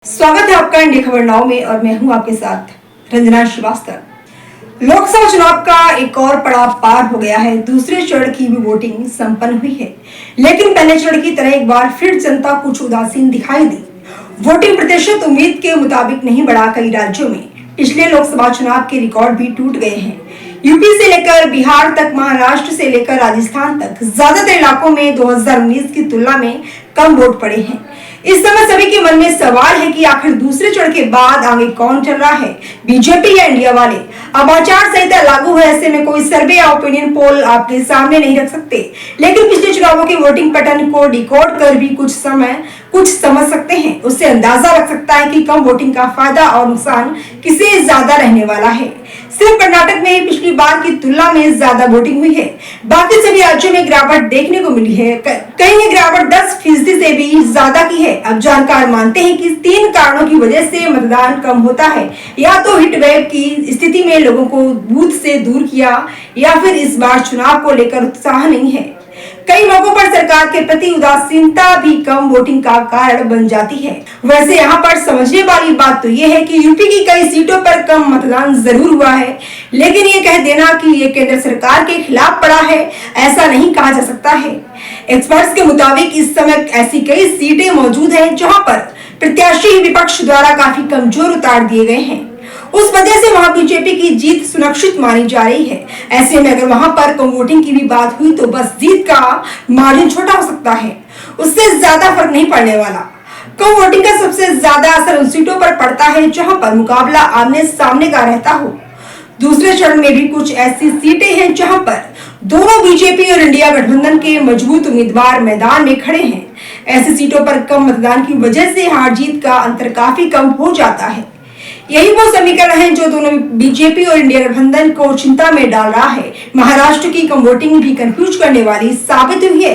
स्वागत है आपका इंडिया खबर नाउ में और मैं हूं आपके साथ रंजना श्रीवास्तव। लोकसभा चुनाव का एक और पड़ाव पार हो गया है। दूसरे चरण की भी वोटिंग संपन्न हुई है, लेकिन पहले चरण की तरह एक बार फिर जनता कुछ उदासीन दिखाई दी। वोटिंग प्रतिशत उम्मीद के मुताबिक नहीं बढ़ा। कई राज्यों में पिछले लोकसभा चुनाव के रिकॉर्ड भी टूट गए हैं। यूपी से लेकर बिहार तक, महाराष्ट्र से लेकर राजस्थान तक ज्यादातर इलाकों में 2019 की तुलना में कम वोट पड़े हैं। इस समय सभी के मन में सवाल है कि आखिर दूसरे चरण के बाद आगे कौन चल रहा है, बीजेपी या इंडिया वाले। अब आचार संहिता लागू है, ऐसे में कोई सर्वे या ओपिनियन पोल आपके सामने नहीं रख सकते, लेकिन पिछले चुनावों के वोटिंग पैटर्न को डिकोड कर भी कुछ समझ सकते हैं। उससे अंदाजा लग सकता है कि कम वोटिंग का फायदा और नुकसान किसे ज्यादा रहने वाला है। सिर्फ कर्नाटक में ही पिछली बार की तुलना में ज्यादा वोटिंग हुई है। बाकी सभी राज्यों में गिरावट देखने को मिली है। कहीं ये गिरावट 10% से भी ज्यादा की है। अब जानकार मानते हैं कि 3 कारणों की वजह से मतदान कम होता है। या तो हीट वेव की स्थिति में लोगों को बूथ से दूर किया, या फिर इस बार चुनाव को लेकर उत्साह नहीं है। कई लोगों पर सरकार के प्रति उदासीनता भी कम वोटिंग का कारण बन जाती है। वैसे यहाँ पर समझने वाली बात तो ये है कि यूपी की कई सीटों पर कम मतदान जरूर हुआ है, लेकिन ये कह देना कि ये केंद्र सरकार के खिलाफ पड़ा है, ऐसा नहीं कहा जा सकता है। एक्सपर्ट्स के मुताबिक इस समय ऐसी कई सीटें मौजूद हैं जहाँ पर प्रत्याशी विपक्ष द्वारा काफी कमजोर उतार दिए गए हैं। उस वजह से वहां बीजेपी की जीत सुनिश्चित मानी जा रही है। ऐसे में अगर वहां पर कम वोटिंग की भी बात हुई तो बस जीत का मार्जिन छोटा हो सकता है, उससे ज्यादा फर्क नहीं पड़ने वाला। कम वोटिंग का सबसे ज्यादा असर उन सीटों पर पड़ता है जहां पर मुकाबला आमने सामने का रहता हो। दूसरे चरण में भी कुछ ऐसी सीटें हैं जहां पर दोनों बीजेपी और इंडिया गठबंधन के मजबूत उम्मीदवार मैदान में खड़े हैं। ऐसी सीटों पर कम मतदान की वजह से हार जीत का अंतर काफी कम हो जाता है। यही वो समीकरण है जो दोनों बीजेपी और इंडिया गठबंधन को चिंता में डाल रहा है। महाराष्ट्र की कम वोटिंग भी कंफ्यूज करने वाली साबित हुई है।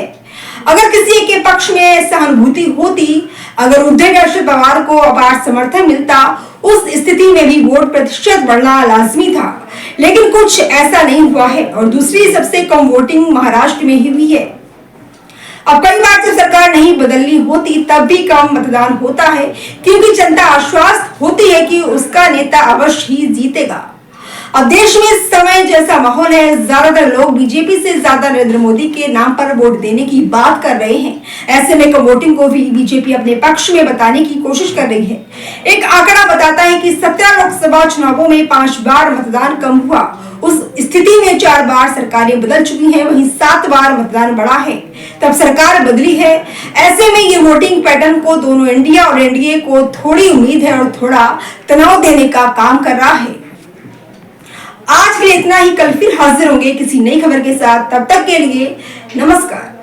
अगर किसी एक के पक्ष में सहानुभूति होती, अगर उद्धव पवार को अपार समर्थन मिलता, उस स्थिति में भी वोट प्रतिशत बढ़ना लाजमी था, लेकिन कुछ ऐसा नहीं हुआ है और दूसरी सबसे कम वोटिंग महाराष्ट्र में ही हुई है। अब कई बार जब सरकार नहीं बदलनी होती तब भी कम मतदान होता है, क्योंकि जनता आश्वस्त होती है कि उसका नेता अवश्य ही जीतेगा। अब देश में इस समय जैसा माहौल है, ज्यादातर लोग बीजेपी से ज्यादा नरेंद्र मोदी के नाम पर वोट देने की बात कर रहे हैं। ऐसे में कम वोटिंग को भी बीजेपी अपने पक्ष में बताने की कोशिश कर रही है। एक आंकड़ा बताता है कि 17 लोकसभा चुनावों में 5 बार मतदान कम हुआ। उस स्थिति में 4 बार सरकारें बदल चुकी हैं, वहीं 7 बार मतदान बढ़ा है, तब सरकार बदली है। ऐसे में ये वोटिंग पैटर्न को दोनों इंडिया और एनडीए को थोड़ी उम्मीद है और थोड़ा तनाव देने का काम कर रहा है। आज के लिए इतना ही। कल फिर हाजिर होंगे किसी नई खबर के साथ। तब तक के लिए नमस्कार।